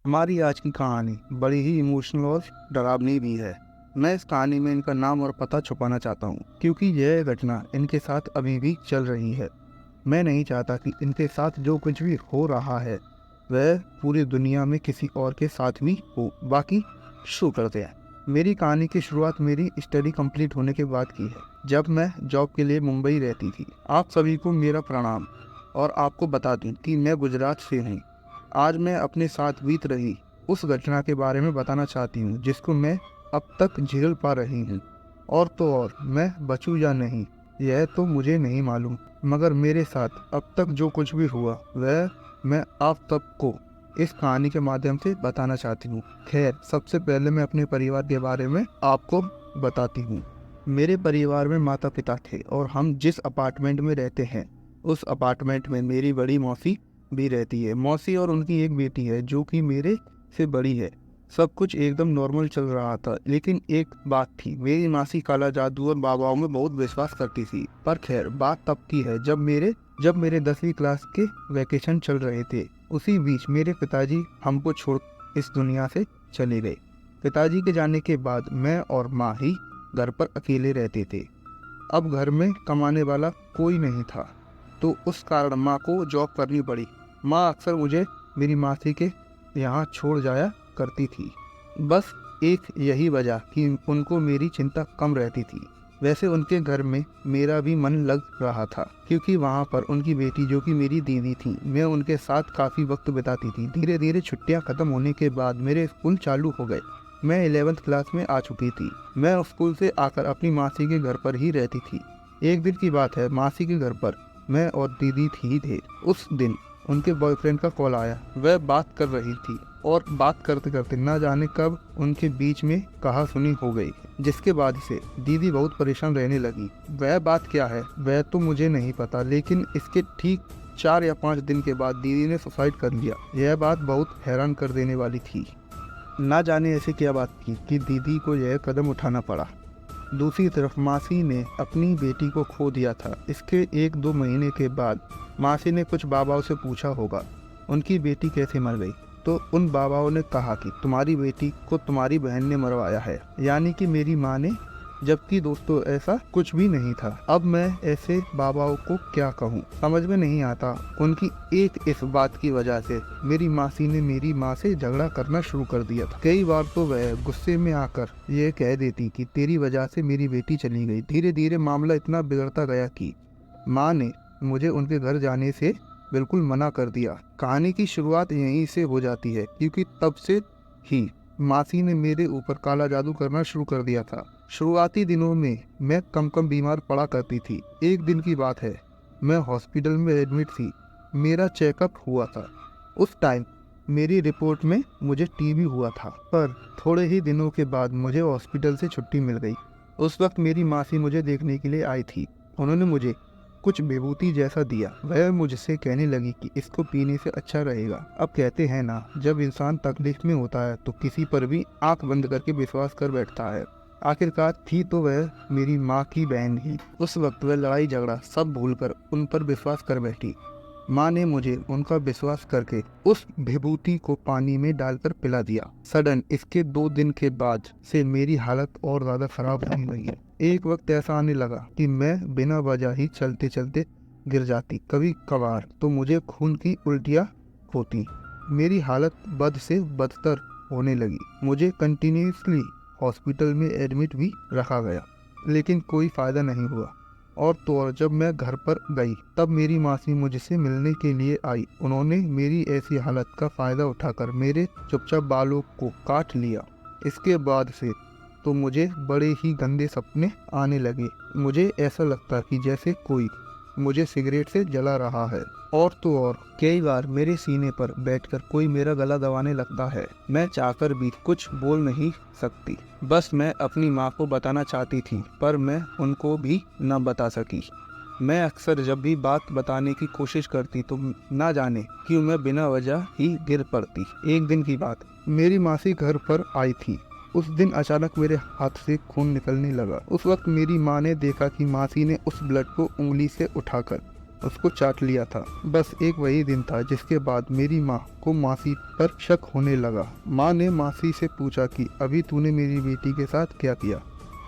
हमारी आज की कहानी बड़ी ही इमोशनल और डरावनी भी है। मैं इस कहानी में इनका नाम और पता छुपाना चाहता हूँ क्योंकि यह घटना इनके साथ अभी भी चल रही है। मैं नहीं चाहता कि इनके साथ जो कुछ भी हो रहा है वह पूरी दुनिया में किसी और के साथ भी हो। बाकी शुरू करते हैं। मेरी कहानी की शुरुआत मेरी स्टडी कंप्लीट होने के बाद की है, जब मैं जॉब के लिए मुंबई रहती थी। आप सभी को मेरा प्रणाम। और आपको बता दूं कि मैं गुजरात से हूँ। आज मैं अपने साथ बीत रही उस घटना के बारे में बताना चाहती हूँ जिसको मैं अब तक झेल पा रही हूँ। और तो और मैं बचूं या नहीं यह तो मुझे नहीं मालूम, मगर मेरे साथ अब तक जो कुछ भी हुआ वह मैं आप सबको इस कहानी के माध्यम से बताना चाहती हूँ। खैर, सबसे पहले मैं अपने परिवार के बारे में आपको बताती हूँ। मेरे परिवार में माता पिता थे और हम जिस अपार्टमेंट में रहते हैं उस अपार्टमेंट में मेरी बड़ी मौसी भी रहती है। मौसी और उनकी एक बेटी है जो कि मेरे से बड़ी है। सब कुछ एकदम नॉर्मल चल रहा था, लेकिन एक बात थी। मेरी मासी काला जादू और बाबाओं में बहुत विश्वास करती थी। पर खैर, बात तब की है जब मेरे 10वीं क्लास के वैकेशन चल रहे थे। उसी बीच मेरे पिताजी हमको छोड़ इस दुनिया से चले गए। पिताजी के जाने के बाद मैं और माँ ही घर पर अकेले रहते थे। अब घर में कमाने वाला कोई नहीं था, तो उस कारण माँ को जॉब करनी पड़ी। माँ अक्सर मुझे मेरी मासी के यहाँ छोड़ जाया करती थी। बस एक यही वजह कि उनको मेरी चिंता कम रहती थी। वैसे उनके घर में मेरा भी मन लग रहा था, क्योंकि वहाँ पर उनकी बेटी जो कि मेरी दीदी थी, मैं उनके साथ काफ़ी वक्त बिताती थी। धीरे धीरे छुट्टियाँ ख़त्म होने के बाद मेरे स्कूल चालू हो गए। मैं 11वीं क्लास में आ चुकी थी। मैं स्कूल से आकर अपनी मासी के घर पर ही रहती थी। एक दिन की बात है, मासी के घर पर मैं और दीदी ही थे। उस दिन उनके बॉयफ्रेंड का कॉल आया। वह बात कर रही थी और बात करते करते ना जाने कब उनके बीच में कहा सुनी हो गई, जिसके बाद से दीदी बहुत परेशान रहने लगी। वह बात क्या है वह तो मुझे नहीं पता, लेकिन इसके ठीक 4 या 5 दिन के बाद दीदी ने सुसाइड कर लिया। यह बात बहुत हैरान कर देने वाली थी। ना जाने ऐसे क्या बात की कि दीदी को यह कदम उठाना पड़ा। दूसरी तरफ मासी ने अपनी बेटी को खो दिया था। इसके 1-2 महीने के बाद मासी ने कुछ बाबाओं से पूछा होगा उनकी बेटी कैसे मर गई, तो उन बाबाओं ने कहा कि तुम्हारी बेटी को तुम्हारी बहन ने मरवाया है, यानी कि मेरी माँ ने। जबकि दोस्तों ऐसा कुछ भी नहीं था। अब मैं ऐसे बाबाओं को क्या कहूँ, समझ में नहीं आता। उनकी एक इस बात की वजह से मेरी मासी ने मेरी माँ से झगड़ा करना शुरू कर दिया था। कई बार तो वह गुस्से में आकर यह कह देती कि तेरी वजह से मेरी बेटी चली गई। धीरे धीरे मामला इतना बिगड़ता गया कि माँ ने मुझे उनके घर जाने से बिल्कुल मना कर दिया। कहानी की शुरुआत यहीं से हो जाती है, क्योंकि तब से ही मासी ने मेरे ऊपर काला जादू करना शुरू कर दिया था। शुरुआती दिनों में मैं कम कम बीमार पड़ा करती थी। एक दिन की बात है, मैं हॉस्पिटल में एडमिट थी। मेरा चेकअप हुआ था। उस टाइम मेरी रिपोर्ट में मुझे टीबी हुआ था, पर थोड़े ही दिनों के बाद मुझे हॉस्पिटल से छुट्टी मिल गई। उस वक्त मेरी मासी मुझे देखने के लिए आई थी। उन्होंने मुझे कुछ विभूति जैसा दिया। वह मुझसे कहने लगी कि इसको पीने से अच्छा रहेगा। अब कहते हैं ना, जब इंसान तकलीफ में होता है तो किसी पर भी आंख बंद करके विश्वास कर बैठता है। आखिरकार थी तो वह मेरी माँ की बहन ही। उस वक्त वह लड़ाई झगड़ा सब भूलकर उन पर विश्वास कर बैठी। माँ ने मुझे उनका विश्वास करके उस विभूति को पानी में डालकर पिला दिया। सडन इसके 2 दिन के बाद से मेरी हालत और ज्यादा खराब होने लगी है। एक वक्त ऐसा आने लगा कि मैं बिना वजह ही चलते चलते गिर जाती। कभी कभार तो मुझे खून की उल्टियाँ होती। मेरी हालत बद से बदतर होने लगी। मुझे कंटिन्यूसली हॉस्पिटल में एडमिट भी रखा गया, लेकिन कोई फायदा नहीं हुआ। और तो और जब मैं घर पर गई तब मेरी मासी मुझसे मिलने के लिए आई। उन्होंने मेरी ऐसी हालत का फ़ायदा उठाकर मेरे चुपचाप बालों को काट लिया। इसके बाद से तो मुझे बड़े ही गंदे सपने आने लगे। मुझे ऐसा लगता कि जैसे कोई मुझे सिगरेट से जला रहा है। और तो और कई बार मेरे सीने पर बैठकर कोई मेरा गला दबाने लगता है। मैं चाहकर भी कुछ बोल नहीं सकती। बस मैं अपनी माँ को बताना चाहती थी, पर मैं उनको भी न बता सकी। मैं अक्सर जब भी बात बताने की कोशिश करती तो ना जाने क्यों मैं बिना वजह ही गिर पड़ती। एक दिन की बात, मेरी मासी घर पर आई थी। उस दिन अचानक मेरे हाथ से खून निकलने लगा। उस वक्त मेरी माँ ने देखा कि मासी ने उस ब्लड को उंगली से उठाकर उसको चाट लिया था। बस एक वही दिन था जिसके बाद मेरी माँ को मासी पर शक होने लगा। माँ ने मासी से पूछा कि अभी तूने मेरी बेटी के साथ क्या किया।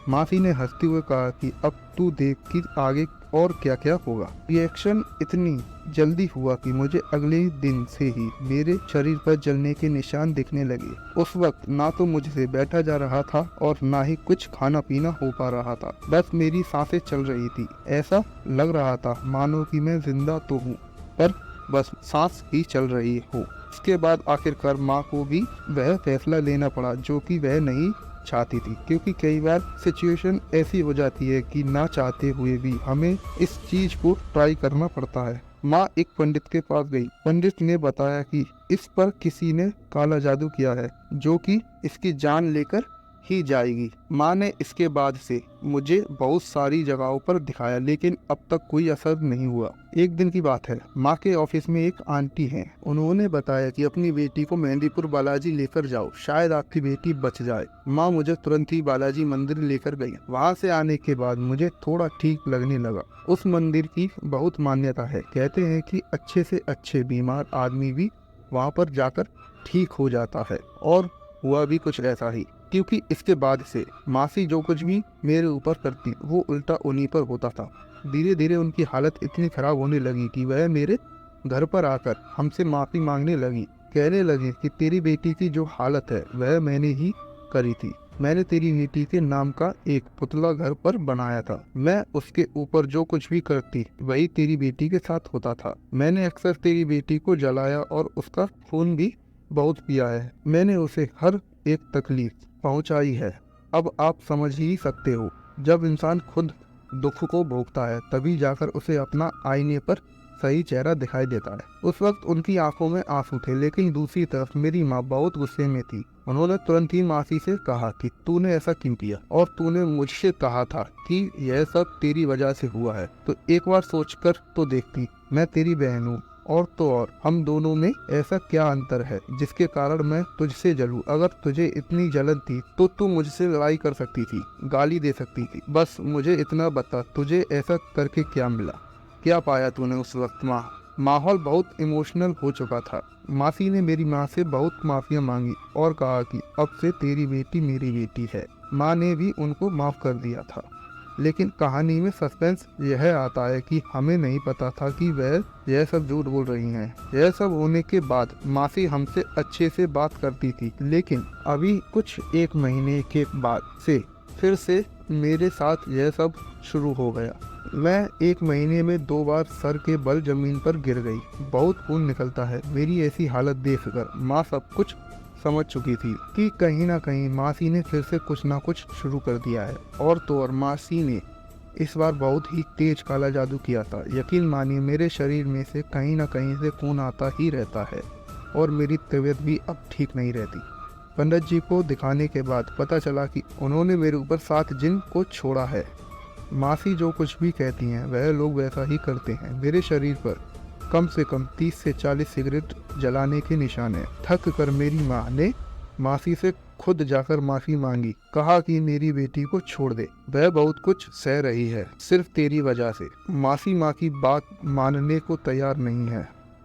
मासी ने हंसते हुए कहा कि अब तू देख कि आगे और क्या क्या होगा। रिएक्शन इतनी जल्दी हुआ कि मुझे अगले दिन से ही मेरे शरीर पर जलने के निशान दिखने लगे। उस वक्त ना तो मुझसे बैठा जा रहा था और ना ही कुछ खाना पीना हो पा रहा था। बस मेरी सांसें चल रही थी। ऐसा लग रहा था मानो कि मैं जिंदा तो हूँ पर बस सांस ही चल रही हो। इसके बाद आखिरकार माँ को भी वह फैसला लेना पड़ा जो कि वह नहीं चाहती थी, क्योंकि कई बार सिचुएशन ऐसी हो जाती है कि ना चाहते हुए भी हमें इस चीज को ट्राई करना पड़ता है। माँ एक पंडित के पास गई। पंडित ने बताया कि इस पर किसी ने काला जादू किया है जो कि इसकी जान लेकर ही जाएगी। माँ ने इसके बाद से मुझे बहुत सारी जगहों पर दिखाया लेकिन अब तक कोई असर नहीं हुआ। एक दिन की बात है, माँ के ऑफिस में एक आंटी हैं। उन्होंने बताया कि अपनी बेटी को मेहंदीपुर बालाजी लेकर जाओ, शायद आपकी बेटी बच जाए। माँ मुझे तुरंत ही बालाजी मंदिर लेकर गई। वहाँ से आने के बाद मुझे थोड़ा ठीक लगने लगा। उस मंदिर की बहुत मान्यता है। कहते हैं कि अच्छे से अच्छे बीमार आदमी भी वहाँ पर जाकर ठीक हो जाता है, और हुआ भी कुछ ऐसा ही। क्योंकि इसके बाद से मासी जो कुछ भी मेरे ऊपर करती वो उल्टा उन्हीं पर होता था। धीरे धीरे उनकी हालत इतनी खराब होने लगी कि वह मेरे घर पर आकर हमसे माफ़ी मांगने लगी। कहने लगी कि तेरी बेटी की जो हालत है वह मैंने ही करी थी। मैंने तेरी बेटी के नाम का एक पुतला घर पर बनाया था। मैं उसके ऊपर जो कुछ भी करती वही तेरी बेटी के साथ होता था। मैंने अक्सर तेरी बेटी को जलाया और उसका खून भी बहुत पिया है। मैंने उसे हर एक तकलीफ पहुंचाई है। अब आप समझ ही सकते हो, जब इंसान खुद दुख को भोगता है तभी जाकर उसे अपना आईने पर सही चेहरा दिखाई देता है। उस वक्त उनकी आंखों में आंसू थे, लेकिन दूसरी तरफ मेरी माँ बहुत गुस्से में थी। उन्होंने तुरंत ही मासी से कहा कि तूने ऐसा क्यों किया, और तूने मुझसे कहा था कि यह सब तेरी वजह से हुआ है, तो एक बार सोचकर तो देखती। मैं तेरी बहन हूँ, और तो और हम दोनों में ऐसा क्या अंतर है जिसके कारण मैं तुझसे जलूं। अगर तुझे इतनी जलन थी तो तू मुझसे लड़ाई कर सकती थी, गाली दे सकती थी। बस मुझे इतना बता, तुझे ऐसा करके क्या मिला, क्या पाया तूने उस वक्त। माहौल बहुत इमोशनल हो चुका था। मासी ने मेरी माँ से बहुत माफिया मांगी और कहा कि अब से तेरी बेटी मेरी बेटी है। माँ ने भी उनको माफ कर दिया था। लेकिन कहानी में सस्पेंस यह आता है कि हमें नहीं पता था कि वह यह सब झूठ बोल रही हैं। यह सब होने के बाद मासी हमसे अच्छे से बात करती थी, लेकिन अभी कुछ एक महीने के बाद से फिर से मेरे साथ यह सब शुरू हो गया। मैं एक महीने में 2 बार सर के बल जमीन पर गिर गई। बहुत खून निकलता है। मेरी ऐसी हालत देखकर माँ सब कुछ समझ चुकी थी कि कहीं ना कहीं मासी ने फिर से कुछ ना कुछ शुरू कर दिया है। और तो और मासी ने इस बार बहुत ही तेज काला जादू किया था। यकीन मानिए, मेरे शरीर में से कहीं ना कहीं से खून आता ही रहता है और मेरी तबीयत भी अब ठीक नहीं रहती। पंडित जी को दिखाने के बाद पता चला कि उन्होंने मेरे ऊपर 7 जिन को छोड़ा है। मासी जो कुछ भी कहती हैं वह लोग वैसा ही करते हैं। मेरे शरीर पर कम से कम 30 से 40 सिगरेट जलाने के निशान है। थक कर मेरी माँ ने मासी से खुद जाकर माफी मांगी। कहा कि मेरी बेटी को छोड़ दे, वह बहुत कुछ सह रही है सिर्फ तेरी वजह से। मासी माँ की बात मानने को तैयार नहीं है।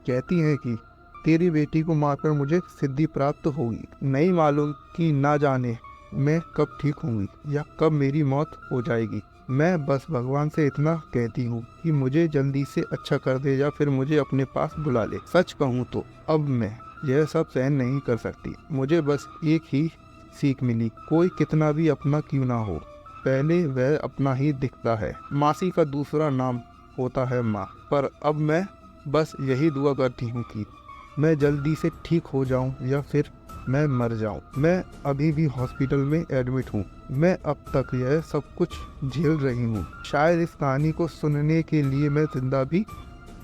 कहती हैं कि तेरी बेटी को मारकर मुझे सिद्धि प्राप्त होगी। नहीं मालूम कि ना जाने मैं कब ठीक होंगी या कब मेरी मौत हो जाएगी। मैं बस भगवान से इतना कहती हूँ कि मुझे जल्दी से अच्छा कर दे या फिर मुझे अपने पास बुला ले। सच कहूँ तो अब मैं यह सब सहन नहीं कर सकती। मुझे बस एक ही सीख मिली, कोई कितना भी अपना क्यों ना हो, पहले वह अपना ही दिखता है। मासी का दूसरा नाम होता है माँ। पर अब मैं बस यही दुआ करती हूँ कि मैं जल्दी से ठीक हो जाऊँ या फिर मैं मर जाऊँ। मैं अभी भी हॉस्पिटल में एडमिट हूँ। मैं अब तक यह सब कुछ झेल रही हूँ। शायद इस कहानी को सुनने के लिए मैं जिंदा भी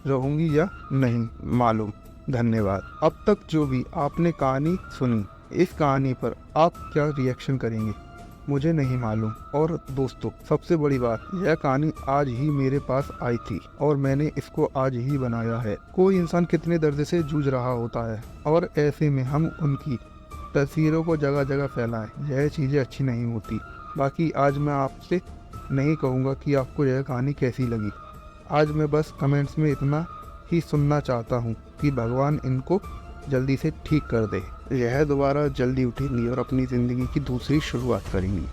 रहूँगी या नहीं मालूम। धन्यवाद। अब तक जो भी आपने कहानी सुनी, इस कहानी पर आप क्या रिएक्शन करेंगे मुझे नहीं मालूम। और दोस्तों, सबसे बड़ी बात, यह कहानी आज ही मेरे पास आई थी और मैंने इसको आज ही बनाया है। कोई इंसान कितने दर्द से जूझ रहा होता है और ऐसे में हम उनकी तस्वीरों को जगह जगह फैलाएं, यह चीज़ें अच्छी नहीं होती। बाकी आज मैं आपसे नहीं कहूँगा कि आपको यह कहानी कैसी लगी। आज मैं बस कमेंट्स में इतना ही सुनना चाहता हूँ कि भगवान इनको जल्दी से ठीक कर दे, यह दोबारा जल्दी उठेंगी और अपनी ज़िंदगी की दूसरी शुरुआत करेंगी।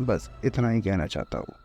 बस इतना ही कहना चाहता हूँ।